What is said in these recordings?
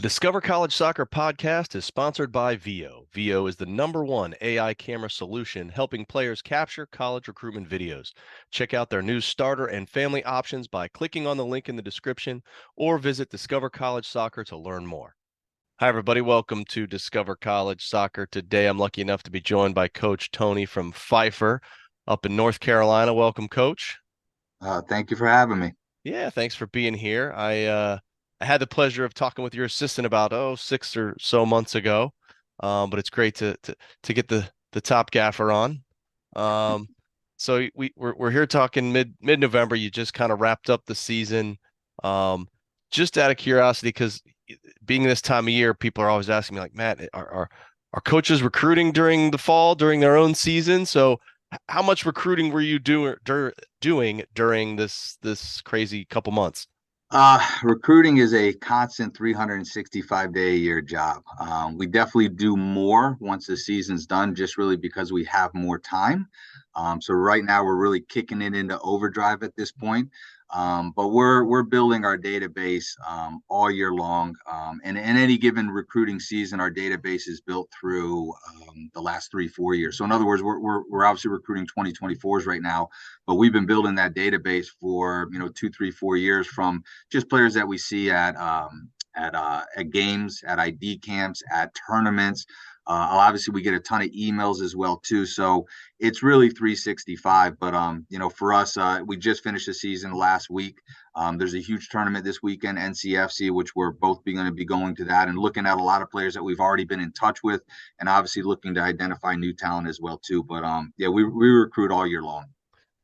Discover College Soccer podcast is sponsored by VIO. VIO is the #1 AI camera solution helping players capture college recruitment videos. Check out their new starter and family options by clicking on the link in the description or visit Discover College Soccer to learn more. Hi, everybody. Welcome to Discover College Soccer. Today, I'm lucky enough to be joined by Coach Tony from Pfeiffer up in North Carolina. Welcome, Coach. Thank you for having me. Yeah, thanks for being here. I had the pleasure of talking with your assistant about 6 or so months ago. But it's great to get the top gaffer on. Um, so we're here talking mid-November. You just kind of wrapped up the season. Just out of curiosity, because being this time of year, people are always asking me like, Matt, are coaches recruiting during the fall during their own season? So how much recruiting were you doing during this crazy couple months? Recruiting is a constant 365-day a year job. We definitely do more once the season's done, just really because we have more time. So right now we're really kicking it into overdrive at this point. But we're building our database all year long. And in any given recruiting season, our database is built through the last 3-4 years. So in other words, we're obviously recruiting 2024s right now, but we've been building that database for 2, 3, 4 years from just players that we see at games, at ID camps, at tournaments. Obviously, we get a ton of emails as well too. So it's really 365. But for us, we just finished the season last week. There's a huge tournament this weekend, NCFC, which we're both going to be going to that and looking at a lot of players that we've already been in touch with, and obviously looking to identify new talent as well too. But yeah, we recruit all year long.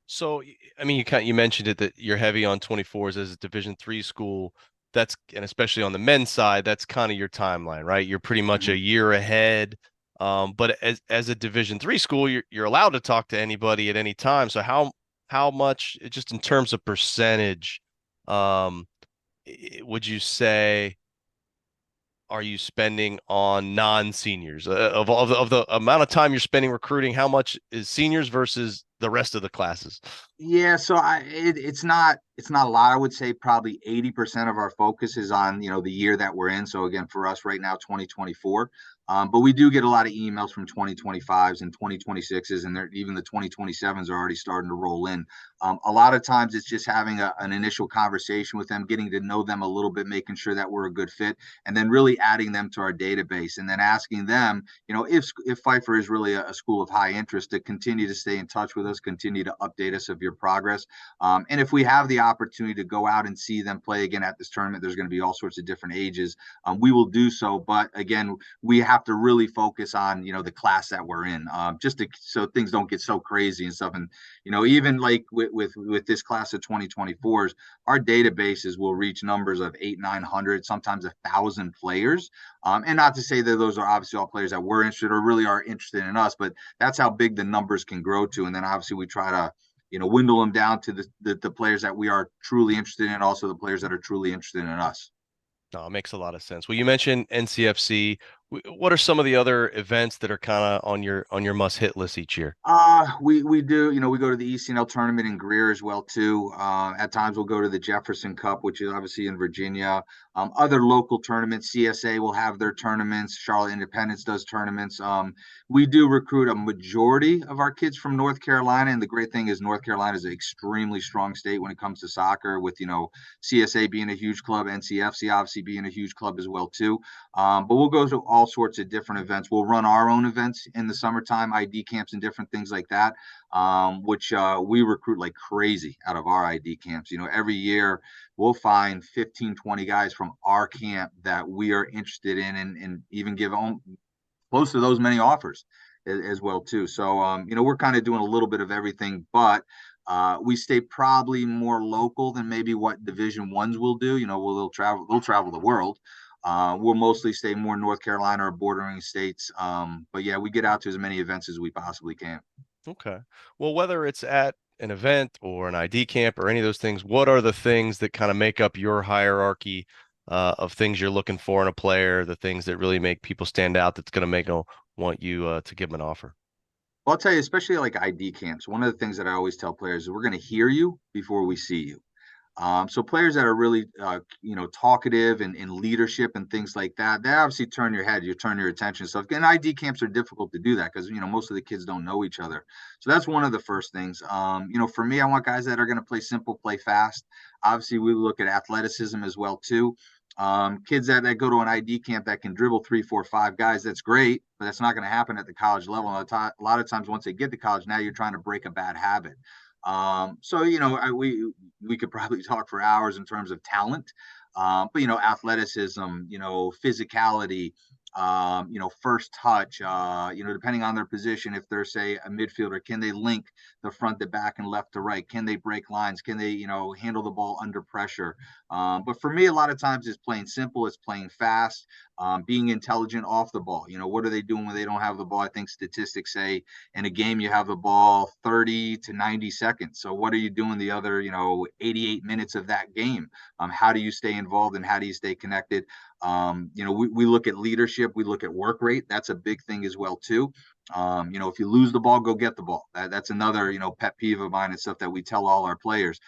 So, I mean, you mentioned it that you're heavy on 24s as a Division III school. And especially on the men's side, that's kind of your timeline, right? You're pretty much a Mhm. year ahead. But as a Division III school, you're allowed to talk to anybody at any time. So how much, just in terms of percentage, um, would you say are you spending on non-seniors? Of the amount of time you're spending recruiting, how much is seniors versus the rest of the classes? Yeah, so it's not a lot. I would say probably 80% of our focus is on the year that we're in. So again, for us right now, 2024. But we do get a lot of emails from 2025s and 2026s, and even the 2027s are already starting to roll in. A lot of times it's just having an initial conversation with them, getting to know them a little bit, making sure that we're a good fit, and then really adding them to our database, and then asking them, if Pfeiffer is really a school of high interest, to continue to stay in touch with us, continue to update us of your progress. And if we have the opportunity to go out and see them play again at this tournament, there's going to be all sorts of different ages. We will do so. But again, we have to really focus on, the class that we're in, so things don't get so crazy and stuff. And, even like with this class of 2024s, our databases will reach numbers of 800, 900, sometimes 1,000 players. And not to say that those are obviously all players that we're interested or really are interested in us, but that's how big the numbers can grow to. And then obviously we try to dwindle them down to the players that we are truly interested in, also the players that are truly interested in us. No, it makes a lot of sense. Well, you mentioned NCFC. What are some of the other events that are kind of on your must hit list each year? We do, we go to the ECNL tournament in Greer as well too. At times we'll go to the Jefferson Cup, which is obviously in Virginia. Other local tournaments, CSA will have their tournaments. Charlotte Independence does tournaments. We do recruit a majority of our kids from North Carolina, and the great thing is North Carolina is an extremely strong state when it comes to soccer, with CSA being a huge club, NCFC obviously being a huge club as well too. But we'll go to all sorts of different events. We'll run our own events in the summertime, ID camps and different things like that, which we recruit like crazy out of our ID camps. Every year we'll find 15, 20 guys from our camp that we are interested in, and even give close to those many offers as well too. So, we're kind of doing a little bit of everything, but we stay probably more local than maybe what Division 1s will do. They'll travel the world. We'll mostly stay more North Carolina or bordering states. But yeah, we get out to as many events as we possibly can. Okay. Well, whether it's at an event or an ID camp or any of those things, what are the things that kind of make up your hierarchy of things you're looking for in a player, the things that really make people stand out that's going to make them want you to give them an offer? Well, I'll tell you, especially like ID camps, one of the things that I always tell players is we're going to hear you before we see you. So players that are really, talkative and leadership and things like that, they obviously turn your head, you turn your attention and stuff. And ID camps are difficult to do that because, most of the kids don't know each other. So that's one of the first things. For me, I want guys that are going to play simple, play fast. Obviously, we look at athleticism as well too. Kids that go to an ID camp that can dribble three, four, five guys, that's great, but that's not going to happen at the college level. A lot of times, once they get to college, now you're trying to break a bad habit. So we could probably talk for hours in terms of talent, but athleticism, physicality, first touch, depending on their position. If they're say a midfielder, can they link the front to back and left to right? Can they break lines? Can they handle the ball under pressure? But for me, a lot of times it's playing simple, it's playing fast, being intelligent off the ball. What are they doing when they don't have the ball? I think statistics say in a game you have the ball 30 to 90 seconds. So what are you doing the other 88 minutes of that game? How do you stay involved and how do you stay connected? We look at leadership, we look at work rate. That's a big thing as well too. If you lose the ball, go get the ball. That's another pet peeve of mine and stuff that we tell all our players.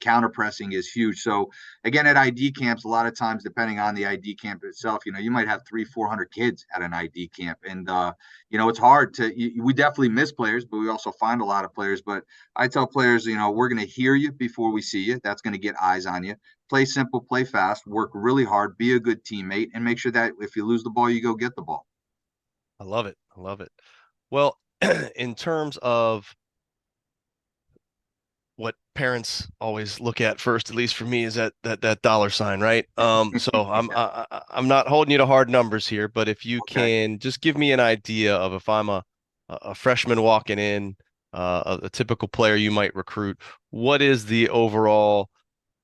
Counter pressing is huge. So again, at ID camps, a lot of times, depending on the ID camp itself, you might have 300-400 kids at an ID camp, and it's hard to. We definitely miss players, but we also find a lot of players. But I tell players, we're going to hear you before we see you. That's going to get eyes on you. Play simple, play fast, work really hard, be a good teammate, and make sure that if you lose the ball, you go get the ball. I love it. I love it. Well, in terms of what parents always look at first, at least for me, is that dollar sign, right? So Yeah. I'm not holding you to hard numbers here, but if you Okay. can just give me an idea of if I'm a freshman walking in, a typical player you might recruit, what is the overall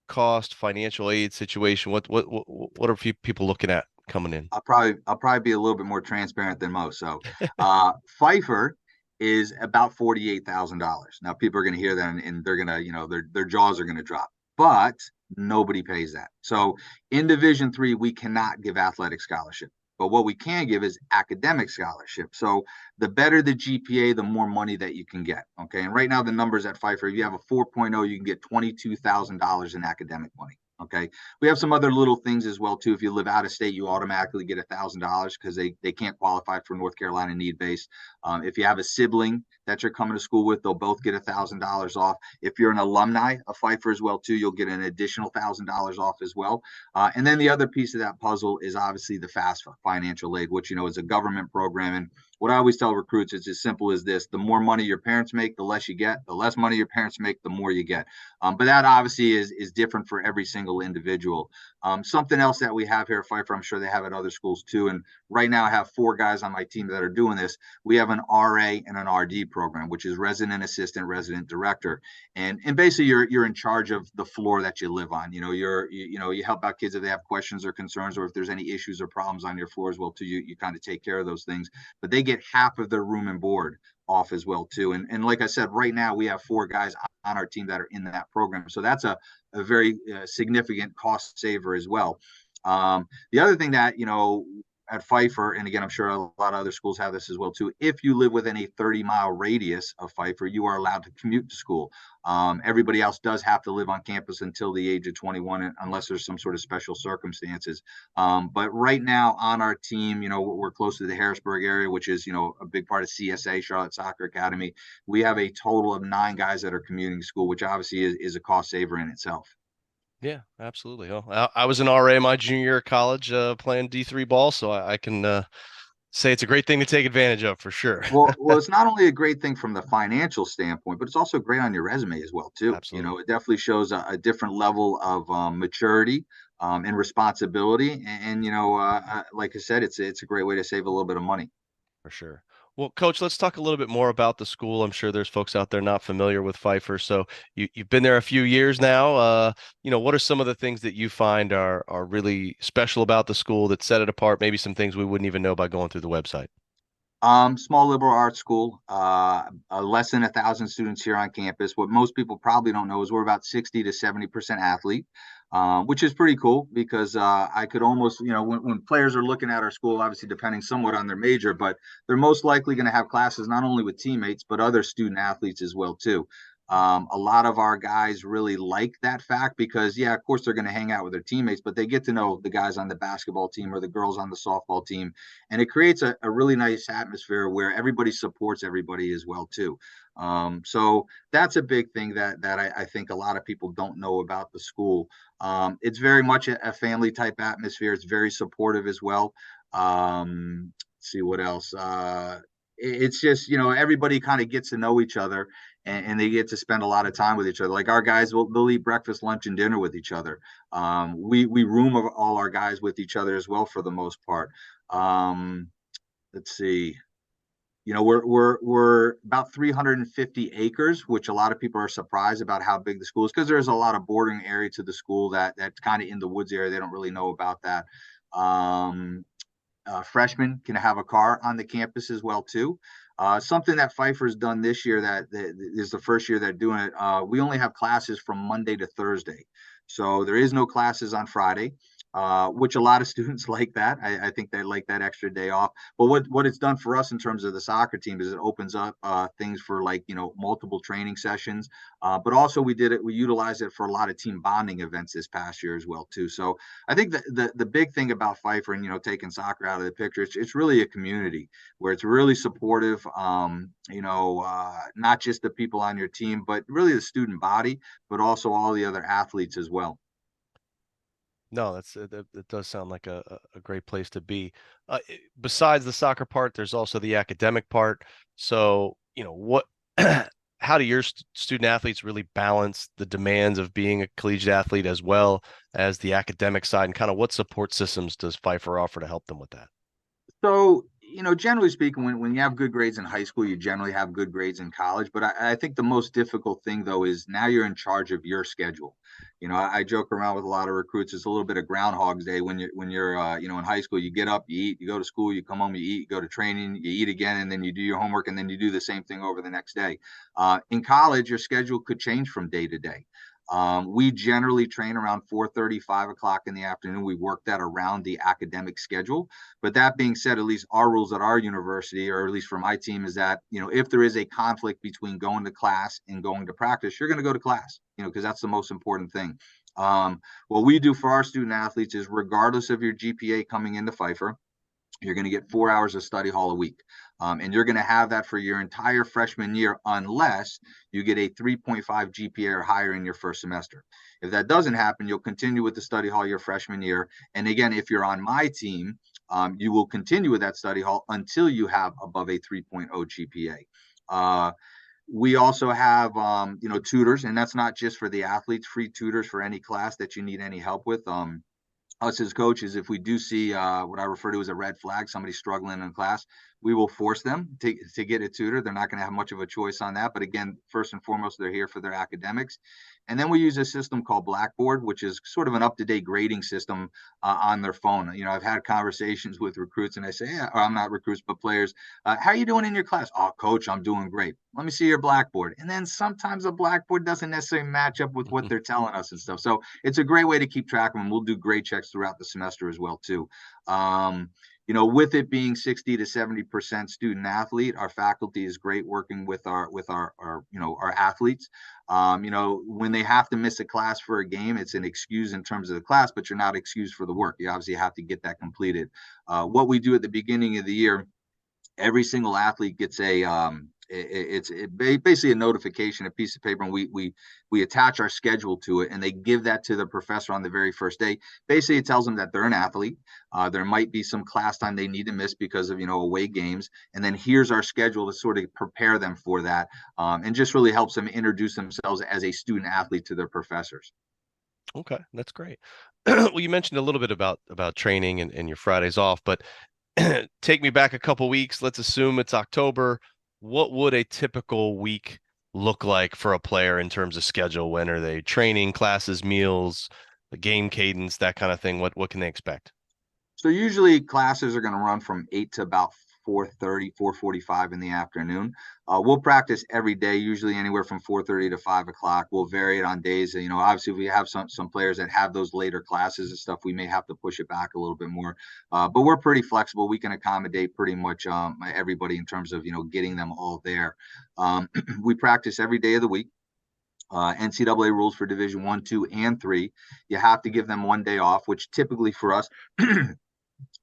cost, financial aid situation? What are people looking at coming in? I'll probably be a little bit more transparent than most. So, Pfeiffer is about $48,000. Now, people are going to hear that and they're going to, their jaws are going to drop. But nobody pays that. So, in Division 3, we cannot give athletic scholarship. But what we can give is academic scholarship. So the better the GPA, the more money that you can get. Okay. And right now, the numbers at Pfeiffer, if you have a 4.0, you can get $22,000 in academic money. Okay. We have some other little things as well too. If you live out of state, you automatically get $1,000 because they can't qualify for North Carolina need base. If you have a sibling that you're coming to school with, they'll both get $1,000 off. If you're an alumni of Pfeiffer as well too, you'll get an additional $1,000 off as well. And then the other piece of that puzzle is obviously the FAFSA financial aid, which is a government program. And what I always tell recruits is as simple as this: the more money your parents make, the less you get. The less money your parents make, the more you get. But that obviously is different for every single individual. Something else that we have here at Pfeiffer, I'm sure they have at other schools too. And right now, I have 4 guys on my team that are doing this. We have an RA and an RD program, which is resident assistant, resident director, and basically you're in charge of the floor that you live on. You help out kids if they have questions or concerns, or if there's any issues or problems on your floor as well too. You kind of take care of those things. But they get half of their room and board off as well too. And like I said, right now we have 4 guys on our team that are in that program. So that's a very significant cost saver as well. The other thing that, at Pfeiffer, and again, I'm sure a lot of other schools have this as well too. If you live within a 30-mile radius of Pfeiffer, you are allowed to commute to school. Everybody else does have to live on campus until the age of 21, unless there's some sort of special circumstances. But right now on our team, we're close to the Harrisburg area, which is, a big part of CSA, Charlotte Soccer Academy. We have a total of 9 guys that are commuting to school, which obviously is a cost saver in itself. Yeah, absolutely. Well, I was an RA my junior year of college, playing D3 ball, so I can say it's a great thing to take advantage of for sure. Well, it's not only a great thing from the financial standpoint, but it's also great on your resume as well too. Absolutely. It definitely shows a different level of maturity and responsibility. And like I said, it's a great way to save a little bit of money. For sure. Well, Coach, let's talk a little bit more about the school. I'm sure there's folks out there not familiar with Pfeiffer. So you've been there a few years now. What are some of the things that you find are really special about the school that set it apart? Maybe some things we wouldn't even know by going through the website. Small liberal arts school, less than 1,000 students here on campus. What most people probably don't know is we're about 60 to 70% athlete, which is pretty cool because I could almost, when players are looking at our school, obviously depending somewhat on their major, but they're most likely going to have classes not only with teammates, but other student athletes as well, too. A lot of our guys really like that fact because, yeah, of course they're going to hang out with their teammates, but they get to know the guys on the basketball team or the girls on the softball team, and it creates a really nice atmosphere where everybody supports everybody as well too. So that's a big thing that I think a lot of people don't know about the school. It's very much a family type atmosphere. It's very supportive as well. Let's see what else. It's just, everybody kind of gets to know each other, and they get to spend a lot of time with each other. Like our guys they'll eat breakfast, lunch, and dinner with each other. We room all our guys with each other as well for the most part. Um, let's see. We're about 350 acres, which a lot of people are surprised about how big the school is because there's a lot of bordering area to the school that's kind of in the woods area. They don't really know about that. Um, Freshmen can have a car on the campus as well too. Something that Pfeiffer's done this year that is the first year they're doing it. We only have classes from Monday to Thursday, so there is no classes on Friday, which a lot of students like that. I think they like that extra day off. But what it's done for us in terms of the soccer team is it opens up things for, like, multiple training sessions. But also we utilized it for a lot of team bonding events this past year as well too. So I think the big thing about Pfeiffer and, taking soccer out of the picture, it's really a community where it's really supportive. Not just the people on your team, but really the student body, but also all the other athletes as well. No, that does sound like a great place to be. Besides the soccer part, there's also the academic part. So, what, how do your student athletes really balance the demands of being a collegiate athlete as well as the academic side, and kind of what support systems does Pfeiffer offer to help them with that? So, generally speaking, when you have good grades in high school, you generally have good grades in college. But I think the most difficult thing, though, is now you're in charge of your schedule. I joke around with a lot of recruits. It's a little bit of Groundhog's Day when you're in high school. You get up, you eat, you go to school, you come home, you eat, you go to training, you eat again, and then you do your homework, and then you do the same thing over the next day. In college, your schedule could change from day to day. We generally train around 4:30, 5 o'clock in the afternoon. We work that around the academic schedule. But that being said, at least our rules at our university, or at least for my team, is that, if there is a conflict between going to class and going to practice, you're going to go to class, because that's the most important thing. What we do for our student athletes is, regardless of your GPA coming into Pfeiffer, you're going to get 4 hours of study hall a week. And you're going to have that for your entire freshman year unless you get a 3.5 GPA or higher in your first semester. If that doesn't happen, you'll continue with the study hall your freshman year. And again, if you're on my team, you will continue with that study hall until you have above a 3.0 GPA. We also have, tutors, and that's not just for the athletes, free tutors for any class that you need any help with. Us as coaches, if we do see what I refer to as a red flag, somebody struggling in class, we will force them to get a tutor. They're not going to have much of a choice on that. But again, first and foremost, they're here for their academics. And then we use a system called Blackboard, which is sort of an up-to-date grading system on their phone. I've had conversations with recruits, and I say, yeah, or I'm not recruits, but players. How are you doing in your class? Oh, coach, I'm doing great. Let me see your Blackboard. And then sometimes the Blackboard doesn't necessarily match up with what they're telling us and stuff. So it's a great way to keep track of them. We'll do grade checks throughout the semester as well too. With it being 60 to 70% student athlete, our faculty is great working with our athletes. When they have to miss a class for a game, it's an excuse in terms of the class, but you're not excused for the work. You obviously have to get that completed. What we do at the beginning of the year, every single athlete gets it's basically a notification, a piece of paper, and we attach our schedule to it, and they give that to the professor on the very first day. Basically, it tells them that they're an athlete. There might be some class time they need to miss because of away games, and then here's our schedule to sort of prepare them for that, and just really helps them introduce themselves as a student athlete to their professors. Okay, that's great. Well, you mentioned a little bit about training and your Fridays off, but take me back a couple weeks. Let's assume it's October. What would a typical week look like for a player in terms of schedule? When are they training, classes, meals, the game cadence, that kind of thing? What can they expect? So usually classes are going to run from 8 to about 4:30, 4:45 in the afternoon. We'll practice every day, usually anywhere from 4:30 to 5 o'clock. We'll vary it on days. Obviously, if we have some players that have those later classes and stuff, we may have to push it back a little bit more. But we're pretty flexible. We can accommodate pretty much everybody in terms of getting them all there. We practice every day of the week. NCAA rules for Division One, Two, and Three. You have to give them 1 day off, which typically for us,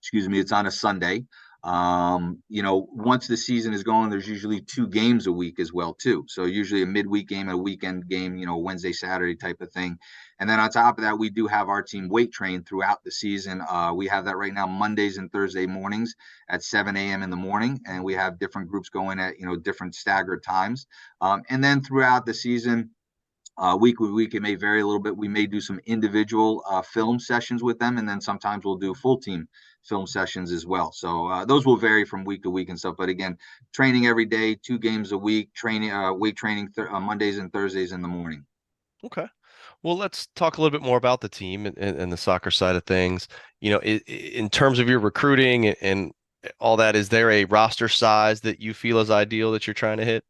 excuse me, it's on a Sunday. Once the season is going, there's usually 2 games a week as well too. So usually a midweek game, a weekend game, Wednesday, Saturday type of thing. And then on top of that, we do have our team weight train throughout the season. We have that right now Mondays and Thursday mornings at 7 a.m. in the morning, and we have different groups going at different staggered times. And then throughout the season, week with week, it may vary a little bit. We may do some individual film sessions with them, and then sometimes we'll do full team film sessions as well. So those will vary from week to week and stuff. But again, training every day, 2 games a week, training weight training Mondays and Thursdays in the morning. Okay. Well, let's talk a little bit more about the team and the soccer side of things. In terms of your recruiting and all that, is there a roster size that you feel is ideal that you're trying to hit?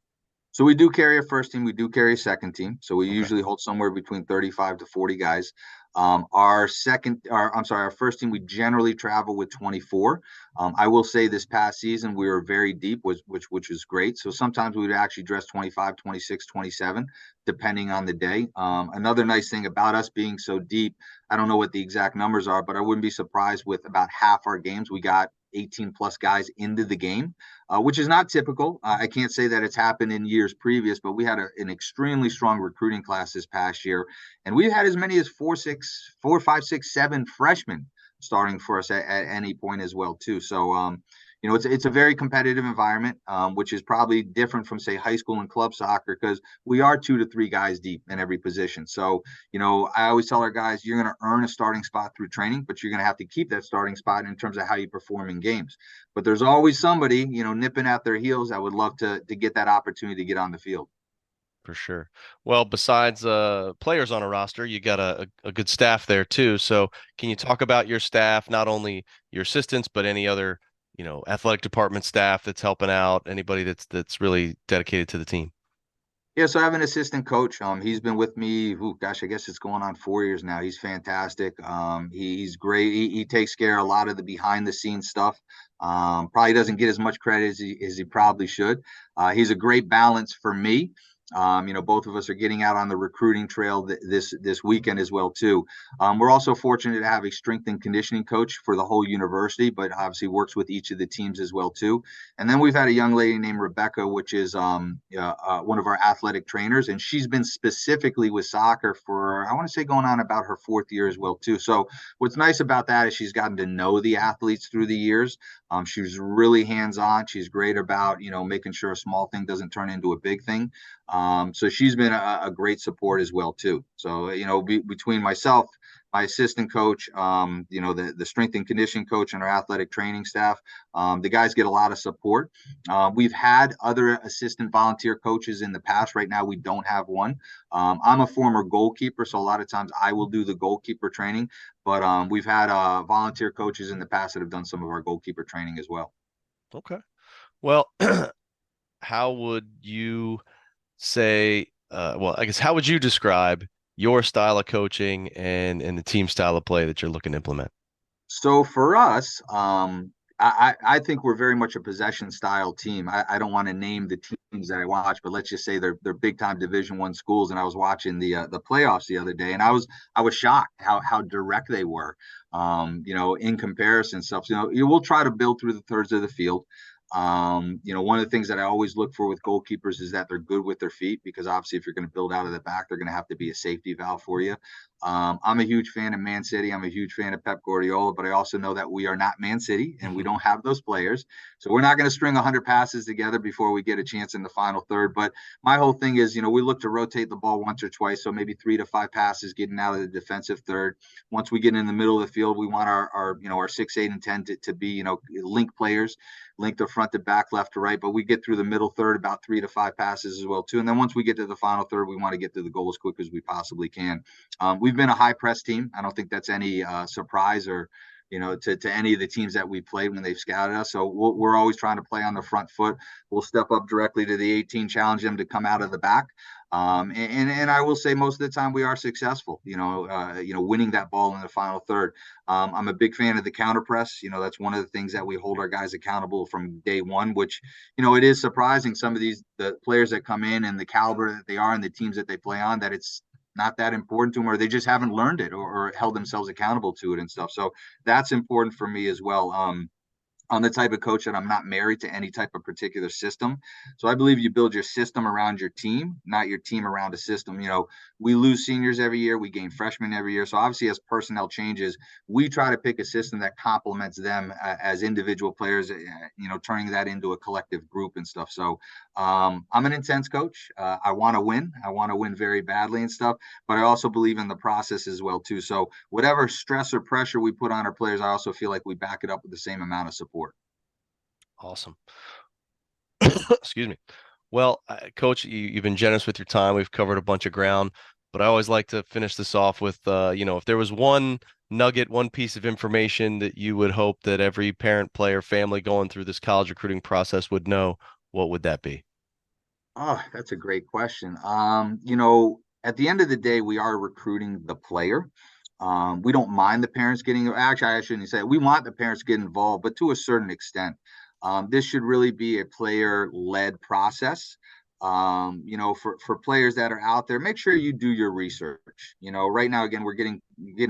So we do carry a first team. We do carry a second team. So we Okay. usually hold somewhere between 35 to 40 guys. Our first team, we generally travel with 24. I will say this past season, we were very deep, which was great. So sometimes we would actually dress 25, 26, 27, depending on the day. Another nice thing about us being so deep, I don't know what the exact numbers are, but I wouldn't be surprised with about half our games, we got 18 plus guys into the game, which is not typical. I can't say that it's happened in years previous, but we had an extremely strong recruiting class this past year, and we had as many as 4, 5, 6, 7 freshmen starting for us at any point as well too. So it's a very competitive environment, which is probably different from say high school and club soccer because we are 2 to 3 guys deep in every position. So I always tell our guys, you're going to earn a starting spot through training, but you're going to have to keep that starting spot in terms of how you perform in games. But there's always somebody nipping at their heels that would love to get that opportunity to get on the field. For sure. Well, besides players on a roster, you got a good staff there too. So can you talk about your staff, not only your assistants, but any other, athletic department staff that's helping out, anybody that's really dedicated to the team? Yeah, so I have an assistant coach. He's been with me. Gosh, I guess it's going on 4 years now. He's fantastic. He's great. He takes care of a lot of the behind the scenes stuff. Probably doesn't get as much credit as he probably should. He's a great balance for me. Both of us are getting out on the recruiting trail this weekend as well too. We're also fortunate to have a strength and conditioning coach for the whole university, but obviously works with each of the teams as well too. And then we've had a young lady named Rebecca, which is one of our athletic trainers, and she's been specifically with soccer for I want to say going on about her 4th year as well too. So what's nice about that is she's gotten to know the athletes through the years. She's really hands on. She's great about making sure a small thing doesn't turn into a big thing. So she's been a great support as well too. So between myself, my assistant coach, the strength and conditioning coach, and our athletic training staff, the guys get a lot of support. We've had other assistant volunteer coaches in the past. Right now, we don't have one. I'm a former goalkeeper, so a lot of times I will do the goalkeeper training. But we've had volunteer coaches in the past that have done some of our goalkeeper training as well. Okay. Well, how would you say, well, I guess how would you describe your style of coaching and the team style of play that you're looking to implement? So for us, I think we're very much a possession style team. I don't want to name the teams that I watch, but let's just say they're big time Division One schools. And I was watching the playoffs the other day, and I was shocked how direct they were. In comparison stuff. You will try to build through the thirds of the field. One of the things that I always look for with goalkeepers is that they're good with their feet because obviously if you're going to build out of the back, they're going to have to be a safety valve for you. I'm a huge fan of Man City. I'm a huge fan of Pep Guardiola, but I also know that we are not Man City and we don't have those players. So we're not going to string 100 passes together before we get a chance in the final third. But my whole thing is, we look to rotate the ball once or twice. So maybe 3 to 5 passes getting out of the defensive third. Once we get in the middle of the field, we want our 6, 8, and 10 to be, link players, link the front to back, left to right. But we get through the middle third about 3 to 5 passes as well, too. And then once we get to the final third, we want to get to the goal as quick as we possibly can. We've been a high press team. I don't think that's any surprise or to any of the teams that we played when they've scouted us. So we're always trying to play on the front foot. We'll step up directly to the 18, challenge them to come out of the back. And I will say most of the time we are successful, winning that ball in the final third. I'm a big fan of the counter press. That's one of the things that we hold our guys accountable from day one, which, it is surprising some of the players that come in and the caliber that they are and the teams that they play on, that it's not that important to them, or they just haven't learned it or held themselves accountable to it and stuff. So that's important for me as well. I'm the type of coach that I'm not married to any type of particular system. So I believe you build your system around your team, not your team around a system. We lose seniors every year, we gain freshmen every year. So obviously, as personnel changes, we try to pick a system that complements them as individual players, turning that into a collective group and stuff. So I'm an intense coach. I want to win. I want to win very badly and stuff, but I also believe in the process as well, too. So whatever stress or pressure we put on our players, I also feel like we back it up with the same amount of support. Awesome. Excuse me. Well, Coach, you've been generous with your time. We've covered a bunch of ground, but I always like to finish this off with, if there was one nugget, one piece of information that you would hope that every parent, player, family going through this college recruiting process would know, what would that be? Oh, that's a great question. At the end of the day, we are recruiting the player. We don't mind the parents getting, actually, I shouldn't say it. We want the parents to get involved, but to a certain extent. This should really be a player-led process. For players that are out there, make sure you do your research. Right now, again, we're getting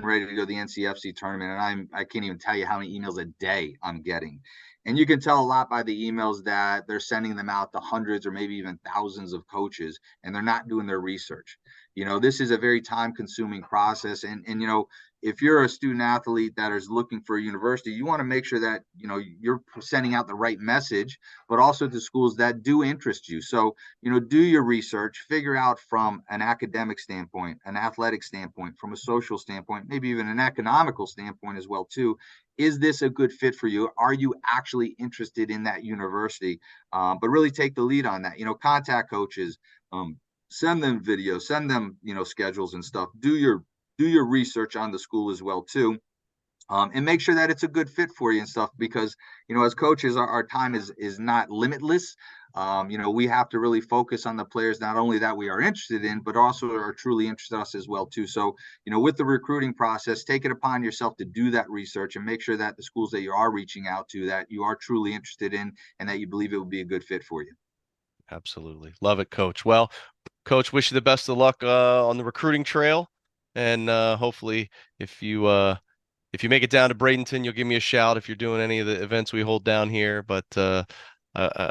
ready to go to the NCFC tournament, and I can't even tell you how many emails a day I'm getting. And you can tell a lot by the emails that they're sending them out to hundreds or maybe even thousands of coaches, and they're not doing their research. This is a very time consuming process. And if you're a student athlete that is looking for a university, you want to make sure that, you're sending out the right message, but also to schools that do interest you. So, do your research, figure out from an academic standpoint, an athletic standpoint, from a social standpoint, maybe even an economical standpoint as well, too. Is this a good fit for you? Are you actually interested in that university? But really take the lead on that. Contact coaches, send them videos, send them, schedules and stuff. Do your research on the school as well, too. And make sure that it's a good fit for you and stuff, because, as coaches, our time is not limitless. We have to really focus on the players, not only that we are interested in, but also are truly interested in us as well, too. So, with the recruiting process, take it upon yourself to do that research and make sure that the schools that you are reaching out to, that you are truly interested in and that you believe it would be a good fit for you. Absolutely. Love it, Coach. Well, Coach, wish you the best of luck on the recruiting trail. And hopefully if you make it down to Bradenton, you'll give me a shout if you're doing any of the events we hold down here. But I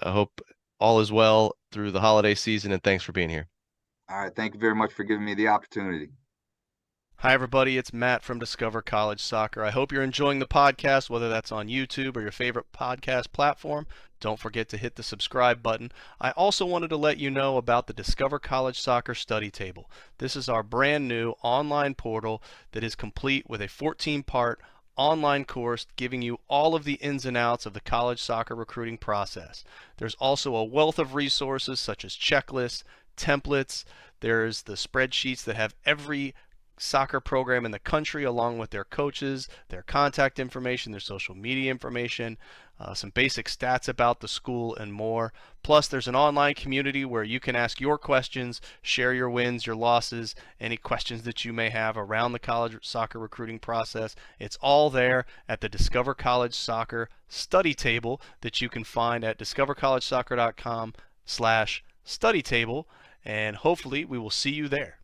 hope all is well through the holiday season, and thanks for being here. All right. Thank you very much for giving me the opportunity. Hi, everybody. It's Matt from Discover College Soccer. I hope you're enjoying the podcast, whether that's on YouTube or your favorite podcast platform. Don't forget to hit the subscribe button. I also wanted to let you know about the Discover College Soccer Study Table. This is our brand new online portal that is complete with a 14-part online course giving you all of the ins and outs of the college soccer recruiting process. There's also a wealth of resources such as checklists, templates. There's the spreadsheets that have every soccer program in the country along with their coaches, their contact information, their social media information, some basic stats about the school, and more. Plus, there's an online community where you can ask your questions, share your wins, your losses, any questions that you may have around the college soccer recruiting process. It's all there at the Discover College Soccer study table that you can find at discovercollegesoccer.com/study table, and hopefully we will see you there.